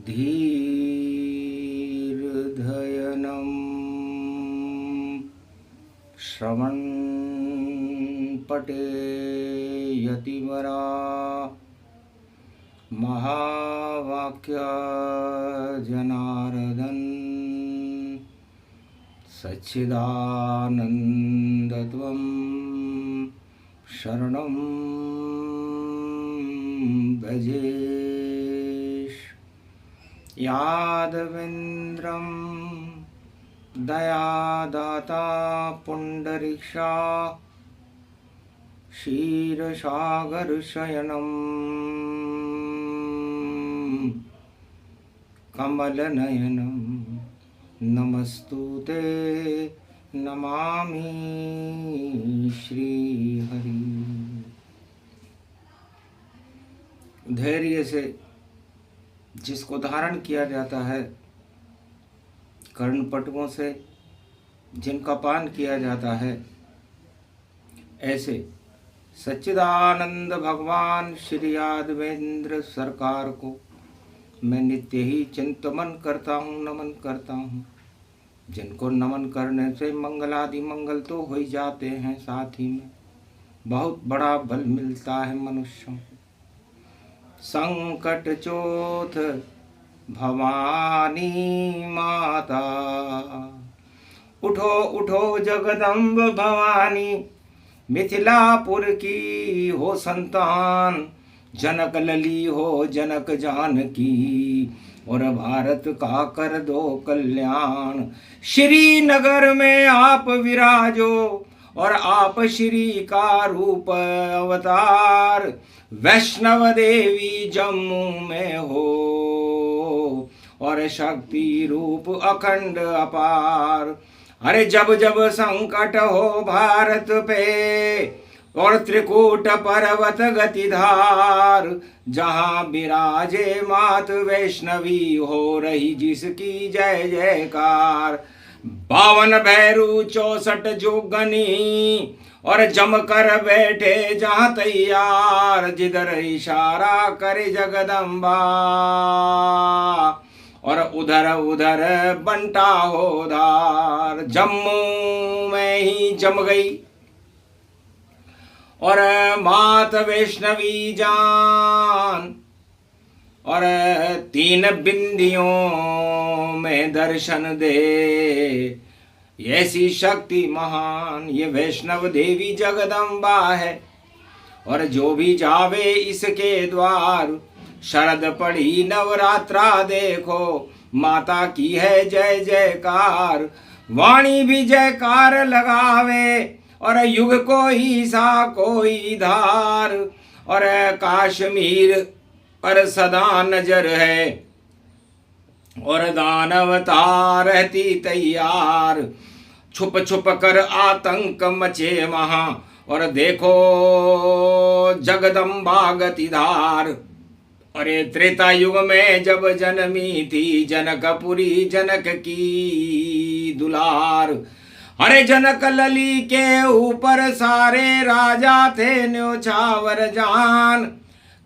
धीर्धयनं श्रवण पटे यतिवरा महावाक्य जनार्दन सच्चिदानन्दत्वं शरणं भजेश। यादवेन्द्रं दयादाता पुण्डरीक्षा क्षीरसागरशयनं कमलनयनं नमस्तुते नमामि श्रीहरि। धैर्य से जिसको धारण किया जाता है, कर्णपटुओं से जिनका पान किया जाता है, ऐसे सच्चिदानंद भगवान श्री यादवेंद्र सरकार को मैं नित्य ही चिंतन करता हूँ, नमन करता हूँ। जिनको नमन करने से मंगलादि मंगल तो हो ही जाते हैं, साथ ही में बहुत बड़ा बल मिलता है मनुष्यों को। संकट चोथ भवानी माता, उठो उठो जगदम्ब भवानी, मिथिलापुर की हो संतान, जनक लली हो जनक जानकी, और भारत का कर दो कल्याण। श्रीनगर में आप विराजो और आप श्री का रूप अवतार, वैष्णव देवी जम्मू में हो और शक्ति रूप अखंड अपार। अरे जब जब संकट हो भारत पे और त्रिकूट पर्वत गतिधार, जहाँ विराजे मात वैष्णवी हो रही जिसकी जय जयकार। 52 भैरू 64 जोगनी और जमकर बैठे जहाँ तैयार, जिधर इशारा करे जगदम्बा और उधर उधर बंटा हो धार। जम्मू में ही जम गई और मात वैष्णवी जान, और 3 बिंदियों में दर्शन दे। ऐसी शक्ति महान ये वैष्णव देवी जगदम्बा है, और जो भी जावे इसके द्वार, शरद पड़ी नवरात्रा देखो, माता की है जय जयकार। वाणी भी जयकार लगावे और युग कोई सा कोई धार, और काश्मीर पर सदा नजर है और दानवता रहती तैयार। छुप छुप कर आतंक मचे वहां, और देखो जगदम्बा गतिधार। अरे त्रेता युग में जब जन्मी थी जनकपुरी जनक की दुलार। अरे जनक लली के ऊपर सारे राजा थे न्योछावर जान,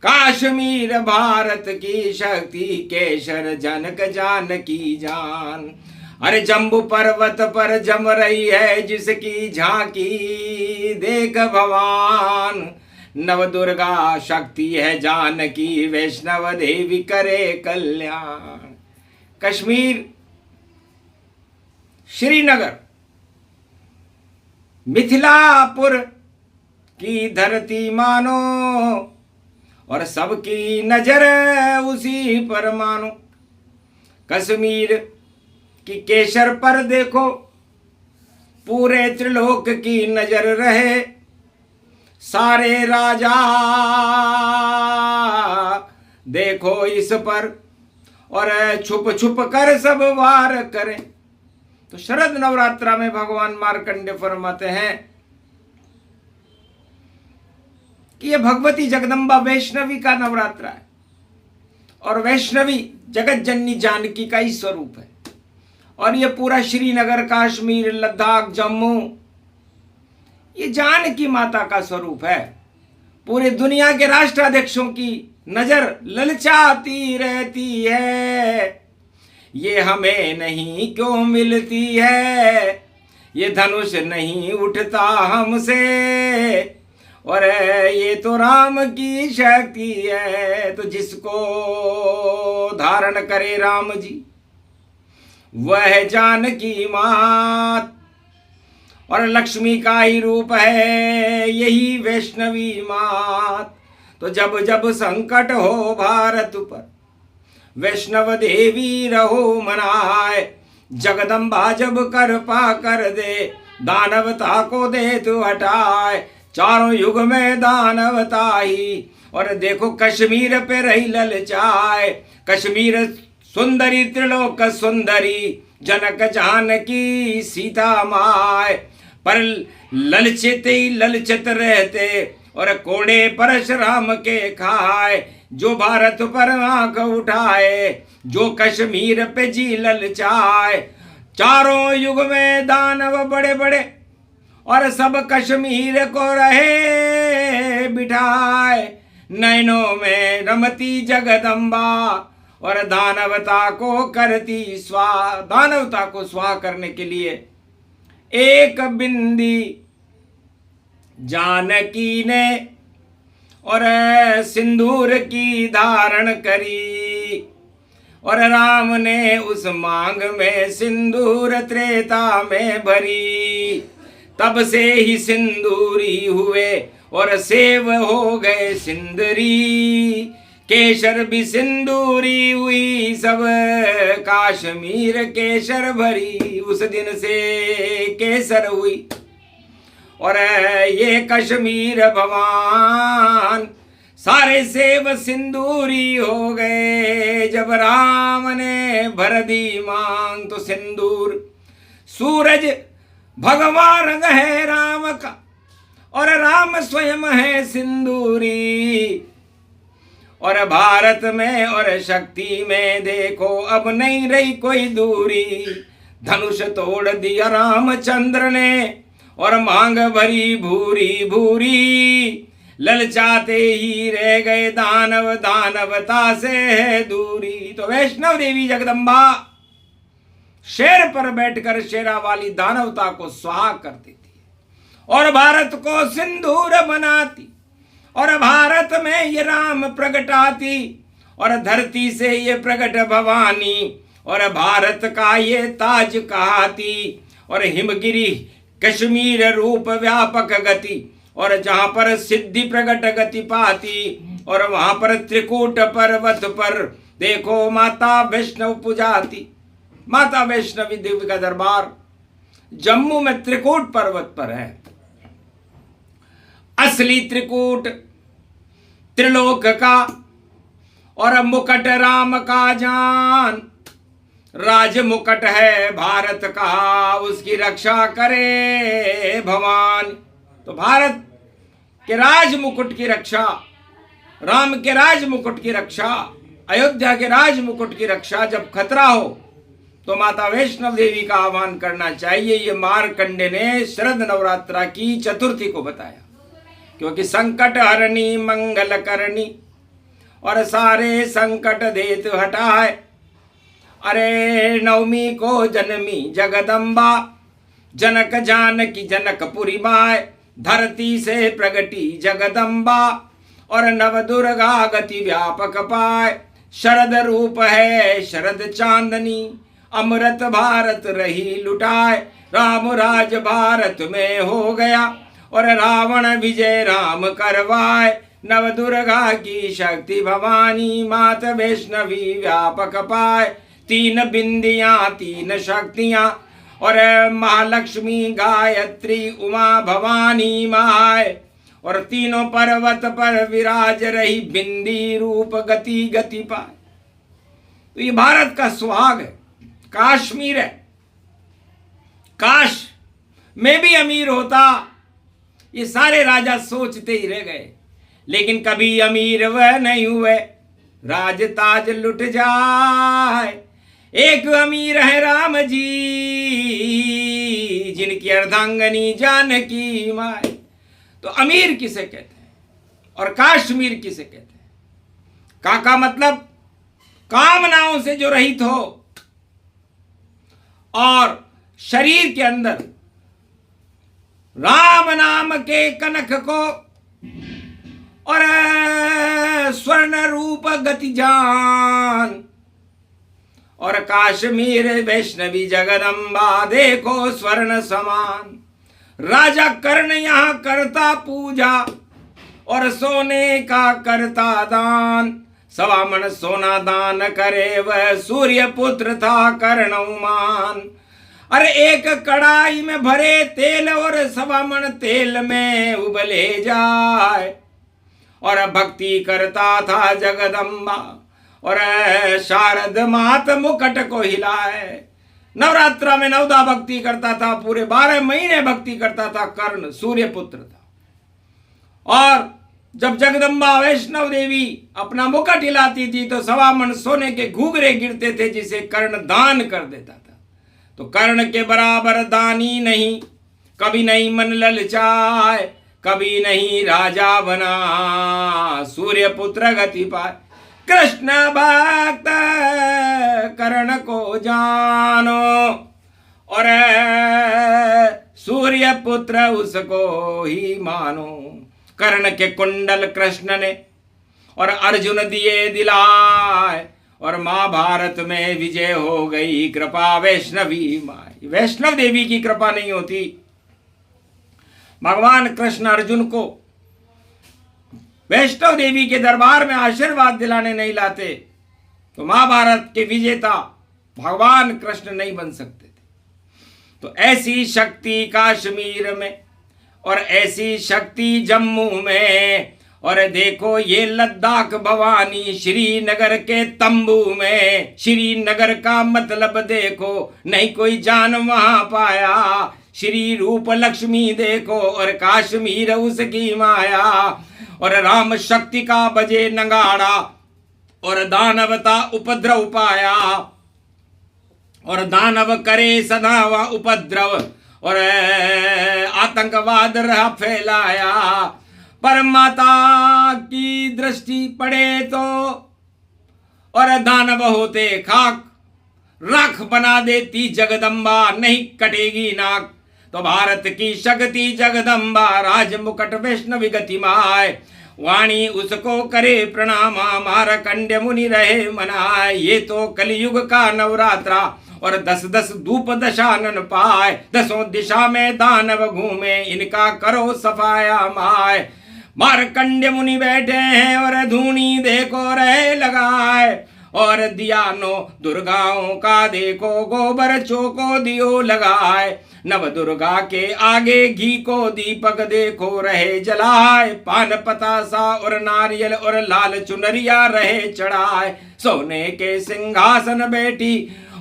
काश्मीर भारत की शक्ति केशर जनक जानकी जान। अरे जम्बू पर्वत पर जम रही है जिसकी झांकी, देख भवान नव दुर्गा शक्ति है जानकी, वैष्णव देवी करे कल्याण। कश्मीर, श्रीनगर, मिथिलापुर की धरती मानो, और सबकी नजर उसी पर मानो। कश्मीर की केसर पर देखो पूरे त्रिलोक की नजर रहे। सारे राजा देखो इस पर और छुप छुप कर सब वार करें। तो शरद नवरात्रा में भगवान मार्कंडे फरमाते हैं कि ये भगवती जगदम्बा वैष्णवी का नवरात्रा है, और वैष्णवी जगत जननी जानकी का ही स्वरूप है। और ये पूरा श्रीनगर, कश्मीर, लद्दाख, जम्मू, ये जानकी माता का स्वरूप है। पूरे दुनिया के राष्ट्राध्यक्षों की नजर ललचाती रहती है, ये हमें नहीं क्यों मिलती है, ये धनुष नहीं उठता हमसे, और ये तो राम की शक्ति है। तो जिसको धारण करे राम जी वह जानकी मात, और लक्ष्मी का ही रूप है यही वैष्णवी मात। तो जब जब संकट हो भारत पर वैष्णव देवी रहो मनाए, जगदम्बा जब कर पा कर दे दानवता को दे तू हटाए, चारों युग में दानवता ही। और देखो कश्मीर पे रही ललचाए, कश्मीर सुंदरी त्रिलोक सुंदरी, जनक जानकी सीता माय, पर ललचित ही ललचित रहते और कोड़े परशुराम के खाए, जो भारत पर आंख उठाए, जो कश्मीर पे जी ललचाए। चारों युग में दानव बड़े बड़े और सब कश्मीर को रहे बिठाए, नैनों में रमती जगदम्बा और दानवता को करती स्वाहा। दानवता को स्वाहा करने के लिए एक बिंदी जानकी ने और सिंदूर की धारण करी, और राम ने उस मांग में सिंदूर त्रेता में भरी, तब से ही सिंदूरी हुए और सेव हो गए सिंदरी, केशर भी सिंदूरी हुई सब काश्मीर केशर भरी, उस दिन से केसर हुई। और ये कश्मीर भवान सारे सेव सिंदूरी हो गए, जब राम ने भर दी मांग तो सिंदूर। सूरज भगवान रंग है राम का और राम स्वयं है सिंदूरी, और भारत में और शक्ति में देखो अब नहीं रही कोई दूरी। धनुष तोड़ दिया रामचंद्र ने और मांग भरी भूरी भूरी, ललचाते ही रह गए दानव, दानवता से है दूरी। तो वैष्णव देवी जगदम्बा शेर पर बैठकर शेरा वाली दानवता को स्वाहा कर देती है और भारत को सिंदूर बनाती, और भारत में ये राम प्रगटाती, और धरती से ये प्रगट भवानी, और भारत का ये ताज कहाती, और हिमगिरी कश्मीर रूप व्यापक गति, और जहां पर सिद्धि प्रगट गति पाती, और वहां पर त्रिकूट पर्वत पर देखो माता वैष्णव पुजाती। माता वैष्णवी देवी का दरबार जम्मू में त्रिकूट पर्वत पर है। असली त्रिकूट त्रिलोक का और मुकुट राम का जान, राज मुकुट है भारत का, उसकी रक्षा करे भवान। तो भारत के राज मुकुट की रक्षा, राम के राज मुकुट की रक्षा, अयोध्या के राज मुकुट की रक्षा जब खतरा हो तो माता वैष्णव देवी का आह्वान करना चाहिए। ये मार्कंडे ने शरद नवरात्रा की चतुर्थी को बताया, क्योंकि संकट हरणी मंगल करनी और सारे संकट देत हटाए। अरे नवमी को जन्मी जगदम्बा, जनक जानकी जनकपुरी माय, धरती से प्रगटी जगदम्बा और नव दुर्गा गति व्यापक पाए। शरद रूप है शरद चांदनी, अमृत भारत रही लुटाए। राम राज भारत में हो गया और रावण विजय राम करवाए। नव दुर्गा की शक्ति भवानी, मात वैष्णवी व्यापक पाए। तीन बिंदियां तीन शक्तियां और महालक्ष्मी गायत्री उमा भवानी माय, और तीनों पर्वत पर विराज रही बिंदी रूप गति गति पाए। तो ये भारत का सुहाग है, काश्मीर है। काश मैं भी अमीर होता, ये सारे राजा सोचते ही रह गए, लेकिन कभी अमीर वह नहीं हुए राज ताज लुट जाए। एक अमीर है राम जी, जिनकी अर्धांगनी जानकी माय। तो अमीर किसे कहते हैं और काश्मीर किसे कहते हैं? का मतलब कामनाओं से जो रहित हो और शरीर के अंदर राम नाम के कनक को और स्वर्ण रूप गति जान और काश्मीर वैष्णवी जगदम्बा देखो स्वर्ण समान। राजा कर्ण यहाँ करता पूजा और सोने का करता दान, 1.25 मन सोना दान करे वह सूर्य पुत्र था कर्णमान। अरे एक कड़ाई में भरे तेल और 1.25 मन तेल में उबले जाए और भक्ति करता था जगदम्बा और शारद मात मुकुट को हिलाए। नवरात्रा में 9 भक्ति करता था, पूरे 12 महीने भक्ति करता था। कर्ण सूर्य पुत्र था और जब जगदम्बा वैष्णव देवी अपना मुकुट हिलाती थी तो 1.25 मन सोने के घूंघरे गिरते थे जिसे कर्ण दान कर देता था। तो कर्ण के बराबर दानी नहीं, कभी नहीं मन ललचाए, कभी नहीं राजा बना, सूर्य पुत्र गति पाए। कृष्ण भक्त कर्ण को जानो और सूर्य पुत्र उसको ही मानो। कर्ण के कुंडल कृष्ण ने और अर्जुन दिए दिलाए और महाभारत में विजय हो गई। कृपा वैष्णवी माई, वैष्णव देवी की कृपा नहीं होती, भगवान कृष्ण अर्जुन को वैष्णव देवी के दरबार में आशीर्वाद दिलाने नहीं लाते तो महाभारत के विजेता भगवान कृष्ण नहीं बन सकते थे। तो ऐसी शक्ति कश्मीर में और ऐसी शक्ति जम्मू में और देखो ये लद्दाख भवानी श्रीनगर के तंबू में। श्रीनगर का मतलब देखो, नहीं कोई जान वहां पाया, श्री रूप लक्ष्मी देखो और कश्मीर उसकी माया। और राम शक्ति का बजे नगाड़ा और दानवता उपद्रव पाया और दानव करे सदा व उपद्रव और आतंकवाद रहा फैलाया। पर माता की दृष्टि पड़े तो और दानव होते खाक, राख बना देती जगदम्बा, नहीं कटेगी नाक। तो भारत की शक्ति जगदम्बा, राज मुकुट वैष्णवी गति माय, वाणी उसको करे प्रणाम, मारकंड्य मुनि रहे मनाए। ये तो कलयुग का नवरात्रा और 10-10 धूप दशानन पाए, 10 दिशा में दानव घूमे, इनका करो सफाया माय। मारकंड्य मुनि बैठे हैं और धूनी देखो रहे लगाए और दिया नो दुर्गाओं का देखो गोबर चौको दियो लगाए। नव दुर्गा के आगे घी को दीपक देखो रहे जलाए, पान पतासा और नारियल और लाल चुनरिया रहे चढ़ाए। सोने के सिंहासन बैठी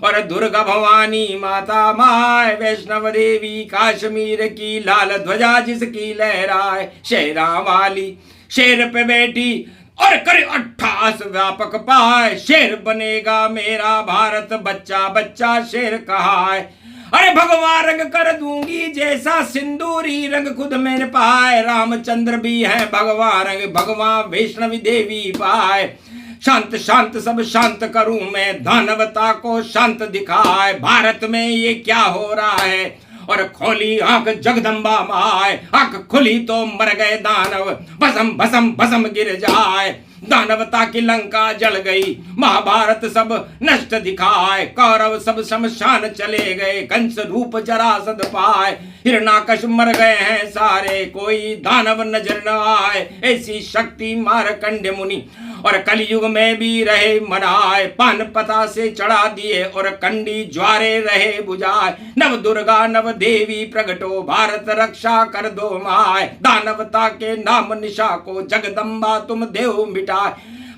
और दुर्गा भवानी माता माय, वैष्णव देवी कश्मीर की लाल ध्वजा जिसकी लहराए। शेरा वाली शेर पे बैठी और करे 28 व्यापक पाए, शेर बनेगा मेरा भारत, बच्चा बच्चा शेर कहाए। अरे भगवान रंग कर दूंगी जैसा सिंदूरी रंग खुद मेरे पाए। रामचंद्र भी है भगवान रंग, भगवान वैष्णवी देवी पाए। शांत शांत सब शांत करूं मैं, दानवता को शांत दिखाए। भारत में ये क्या हो रहा है और खोली आंख जगदम्बा माय, आंख खुली तो मर गए दानव, भसम भसम भसम गिर जाए। दानवता की लंका जल गई, महाभारत सब नष्ट दिखाए। कौरव सब शमशान चले गए, कंस रूप जरासंध पाए। हिरणाकश मर गए हैं सारे, कोई दानव नजर न आए। ऐसी शक्ति मारकंड्य मुनि और कलयुग में भी रहे मनाए। पान पता से चढ़ा दिए और कंडी ज्वारे रहे बुझाए। नव दुर्गा नव देवी प्रगटो, भारत रक्षा कर दो माय। दानवता के नाम निशा को जगदम्बा तुम देव मिटाए।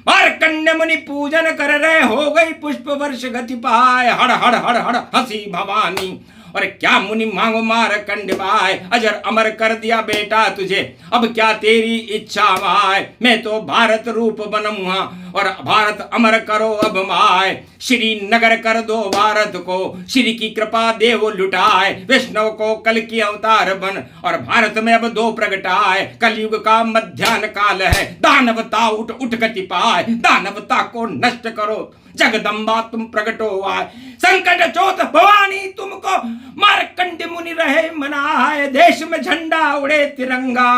मारकंड्य मुनि पूजन कर रहे, हो गई पुष्प वर्ष गति पाए। हड़ हड़ हड़ हड़ हंसी भवानी और क्या मुनि मांगो मारकंड भाई, अजर अमर कर दिया बेटा तुझे, अब क्या तेरी इच्छा माय, मैं तो भारत रूप बनूंगा और भारत अमर करो अब माय, श्री नगर कर दो भारत को, श्री की कृपा देव लुटाए, वैष्णव को कल की अवतार बन और भारत में अब दो प्रगटाए, कलयुग का मध्याह्न काल है, दानवता उठ उठ गति पाए, दानवता को नष्ट करो जगदम्बा तुम प्रकटो आए, संकट चोत भवानी तुमको मारकंड मुनि रहे मनाए, देश में झंडा उड़े तिरंगा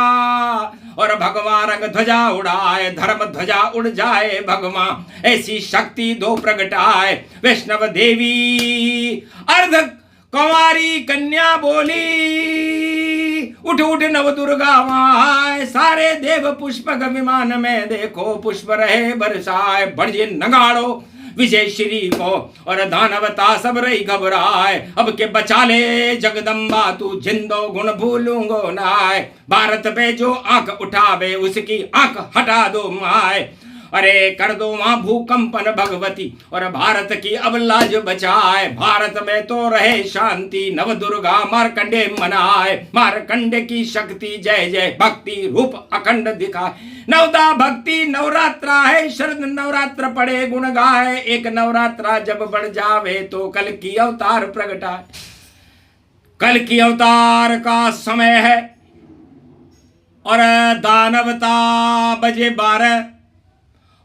और भगवान रंग ध्वजा उड़ाए, धर्म ध्वजा उड़ जाए भगवान, ऐसी शक्ति दो प्रगटाए, वैष्णव देवी अर्ध कुंवारी कन्या बोली, उठ उठ नव दुर्गा माय, सारे देव पुष्पक विमान में देखो पुष्प रहे बरसाए, बढ़िए नगाड़ो विजय श्री को और दानवता सब रही घबराए, अब के बचा ले जगदम्बा तू जिंदो गुण भूलूंगो नाय, भारत पे जो आंख उठावे उसकी आंख हटा दो माय, अरे कर दो वहां भूकंपन भगवती और भारत की अब लाज बचाए, भारत में तो रहे शांति, नव दुर्गा मारकंडे मनाए, मारकंडे की शक्ति जय जय भक्ति रूप अखंड दिखाए, नवदा भक्ति नवरात्रा है, शरद नवरात्र पड़े गुण गाए, एक नवरात्रा जब बढ़ जावे तो कल की अवतार प्रगटाए, कल की अवतार का समय है और दानवता बजे 12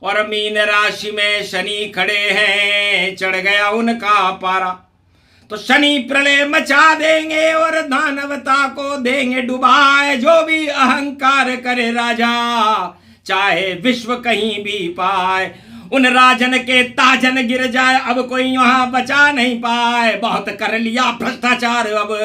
और मीन राशि में शनि खड़े हैं, चढ़ गया उनका पारा, तो शनि प्रलय मचा देंगे और दानवता को देंगे डुबाए, जो भी अहंकार करे राजा चाहे विश्व कहीं भी पाए, उन राजन के ताजन गिर जाए, अब कोई वहां बचा नहीं पाए, बहुत कर लिया भ्रष्टाचार अब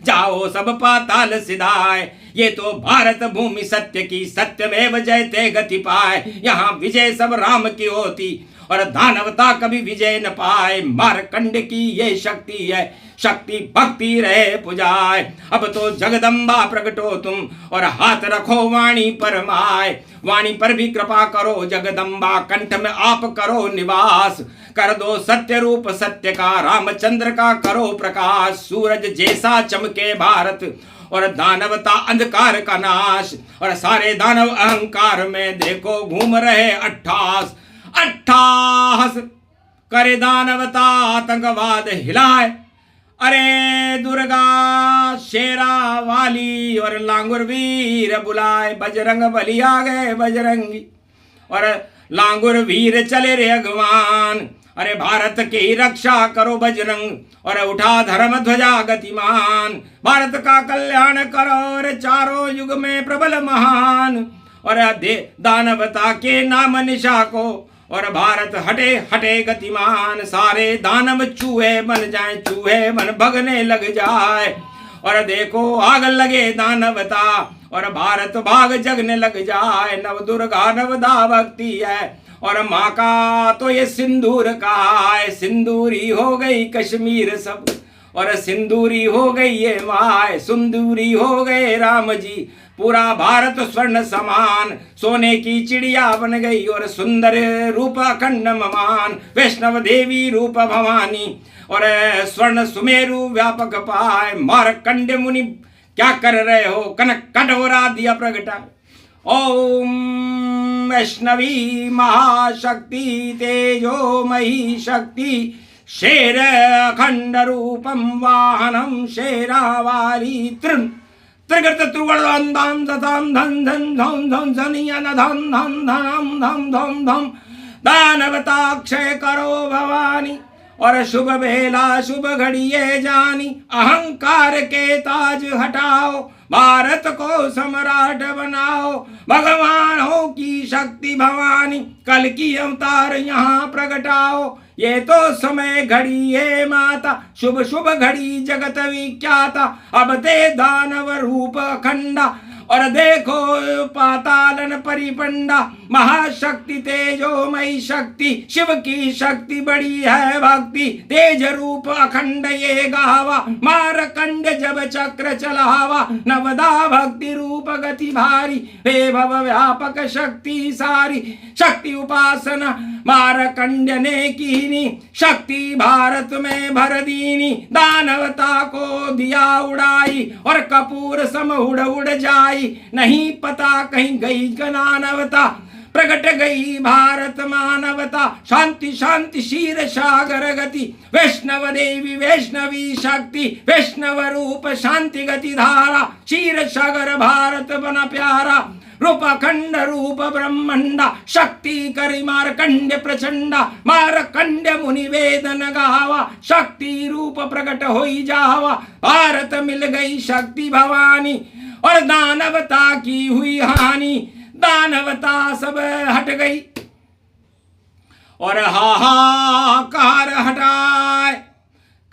जाओ सब पाताल सिधाए, ये तो भारत भूमि सत्य की सत्यमेव जयते गति पाए, यहाँ विजय सब राम की होती और दानवता कभी विजय न पाए, मारकंड की ये शक्ति है, शक्ति भक्ति रहे पुजाए, अब तो जगदम्बा प्रकटो तुम और हाथ रखो वाणी पर माय, वाणी पर भी कृपा करो जगदम्बा, कंठ में आप करो निवास, कर दो सत्य रूप सत्य का, रामचंद्र का करो प्रकाश, सूरज जैसा चमके भारत और दानवता अंधकार का नाश, और सारे दानव अहंकार में देखो घूम रहे अट्ठास करे दानवता आतंकवाद हिलाए, अरे दुर्गा शेरा वाली और लांगुर वीर बुलाए, बजरंग बली आ गए बजरंगी और लांगुर वीर चले रे अगवान, अरे भारत की रक्षा करो बजरंग और उठा धर्म ध्वजा गतिमान, भारत का कल्याण करो और चारों युग में प्रबल महान, और दे दानवता के नाम निशा को और भारत हटे हटे गतिमान, सारे दानव चूहे बन जाए, चूहे बन भगने लग जाए, और देखो आग लगे दानवता और भारत भाग जगने लग जाए, नव दुर्गा नवदा भक्ति है और माँ का तो ये सिंदूर का है, सिंदूरी हो गई कश्मीर सब और सिंदूरी हो गई ये माँ, सिंदूरी हो गए राम जी, पूरा भारत स्वर्ण समान, सोने की चिड़िया बन गई और सुंदर रूप अखंड ममान, वैष्णव देवी रूप भवानी और स्वर्ण सुमेरु व्यापक पाए, मारकंड मुनि क्या कर रहे हो, कनक कटोरा दिया प्रगटा, ओम वैष्णवी महाशक्ति तेजोमयी शक्ति, शेर अखंड रूपम वाहनम शेरावाली तृण त्रिगत त्रुवण धाम धाम धन धन धम धम धनियन धम धम धम धम धम धम, दानवता क्षय करो भवानी और शुभ बेला शुभ घड़िए जानी, अहंकार के ताज हटाओ, भारत को सम्राट बनाओ, भगवानों की शक्ति भवानी कल की अवतार यहाँ प्रगटाओ, ये तो समय घड़ी है माता, शुभ शुभ घड़ी जगत विख्याता, अब दे दानव रूप अखंडा और देखो पातालन परिपंडा, महाशक्ति तेजोमयी शक्ति, शिव की शक्ति बड़ी है भक्ति, तेज रूप अखंड ये गावा, मारकंड जब चक्र चलावा, नवदा भक्ति रूप गति भारी, हे भव व्यापक शक्ति सारी, शक्ति उपासना मारकंड्य ने कीनी, शक्ति भारत में भर दीनी। दानवता को दिया उड़ाई, और कपूर सम उड़ उड़ जाई। नहीं पता कहीं गई गनानवता, प्रगट गई भारत मानवता। शांति शांति शीर सागर गति, वैष्णव देवी वैष्णवी शक्ति। वैष्णव रूप शांति गति धारा, क्षीर सागर भारत बना प्यारा। रूप अखंड रूप ब्रह्मंडा, शक्ति करि मारकंड्य प्रचंडा। मारकंड्य मुनि वेदन गावा, शक्ति रूप प्रकट होई जावा। भारत मिल गई शक्ति भवानी, और दानवता की हुई हानि। दानवता सब हट गई, और हाहाकार हटाए।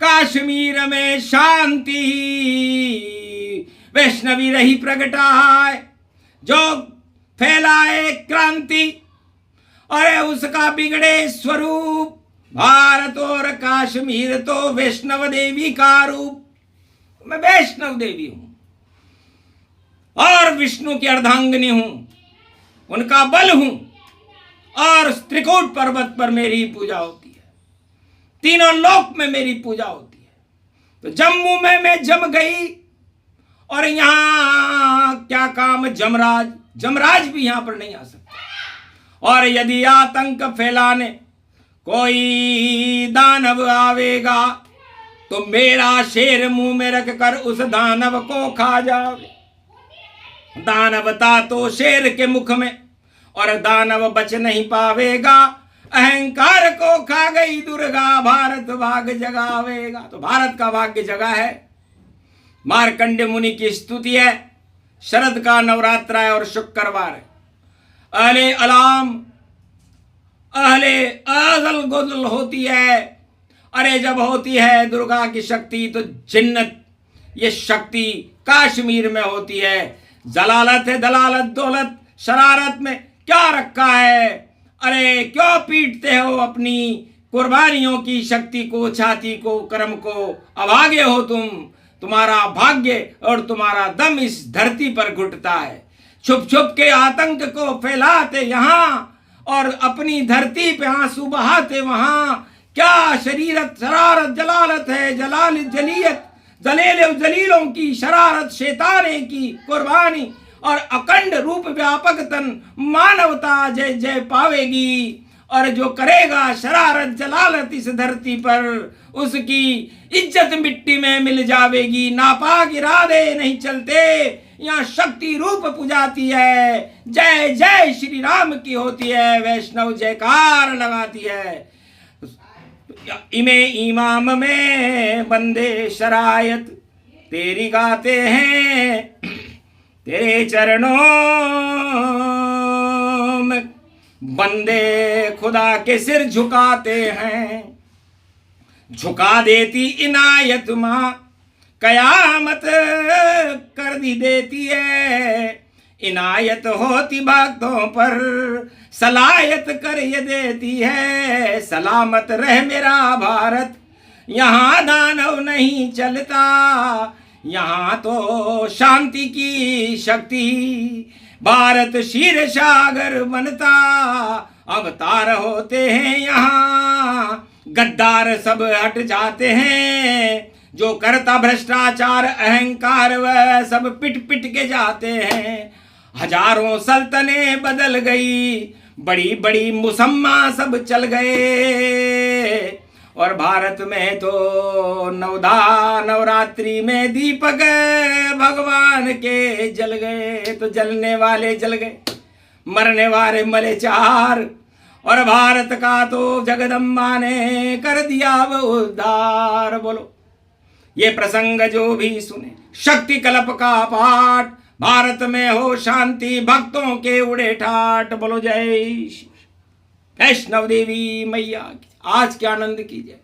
कश्मीर में शांति वैष्णवी रही प्रगटाए। जो फैलाए क्रांति, अरे उसका बिगड़े स्वरूप। भारत और कश्मीर तो वैष्णव देवी का रूप। मैं वैष्णव देवी हूं, और विष्णु की अर्धांगिनी हूं, उनका बल हूं, और त्रिकूट पर्वत पर मेरी पूजा होती है। तीनों लोक में मेरी पूजा होती है। तो जम्मू में मैं जम गई, और यहां क्या काम, जमराज भी यहां पर नहीं आ सकता। और यदि आतंक फैलाने कोई दानव आवेगा, तो मेरा शेर मुंह में रखकर उस दानव को खा जावे। दानवता तो शेर के मुख में, और दानव बच नहीं पावेगा। अहंकार को खा गई दुर्गा, भारत भाग्य जगावेगा। तो भारत का भाग्य जगा है। मार्कंडेय मुनि की स्तुति है। शरद का नवरात्र है और शुक्रवार है। अहले अलाम अहले अजल गुजल होती है। अरे जब होती है दुर्गा की शक्ति, तो जिन्नत ये शक्ति कश्मीर में होती है। जलालत है, दलालत, दौलत, शरारत में क्या रखा है। अरे क्यों पीटते हो अपनी कुर्बानियों की शक्ति को, छाती को, कर्म को। अभागे हो तुम, तुम्हारा भाग्य और तुम्हारा दम इस धरती पर घुटता है। छुप छुप के आतंक को फैलाते यहाँ, और अपनी धरती पे आंसू बहाते वहां। क्या शरीरत शरारत जलालत है, जलाल जलीयत, जलीलों की शरारत, शैताने की कुर्बानी, और अखंड रूप व्यापक तन मानवता जय जय पावेगी। और जो करेगा शरारत जलालत इस धरती पर, उसकी इज्जत मिट्टी में मिल जावेगी। नापाक इरादे नहीं चलते, यहाँ शक्ति रूप पुजाती है। जय जय श्री राम की होती है, वैष्णव जयकार लगाती है। इमे इमाम में बंदे शरायत, तेरी गाते हैं तेरे चरणों में। बंदे खुदा के सिर झुकाते हैं, झुका देती इनायत माँ। कयामत कर दी देती है, इनायत होती भक्तों पर। सलायत कर ये देती है, सलामत रह मेरा भारत। यहाँ दानव नहीं चलता, यहाँ तो शांति की शक्ति। भारत क्षीर सागर बनता, अवतार होते हैं यहाँ। गद्दार सब हट जाते हैं, जो करता भ्रष्टाचार अहंकार वह सब पिट पिट के जाते हैं। हजारों सल्तने बदल गई, बड़ी बड़ी मुसम्मा सब चल गए। और भारत में तो नवरात्रि में दीपक भगवान के जल गए। तो जलने वाले जल गए, मरने वाले मरे चार। और भारत का तो जगदम्बा ने कर दिया वो उद्धार। बोलो ये प्रसंग जो भी सुने, शक्ति कल्प का पाठ। भारत में हो शांति, भक्तों के उड़े ठाट। बोलो जय वैष्णव देवी मैया की। आज के आनंद कीजिए।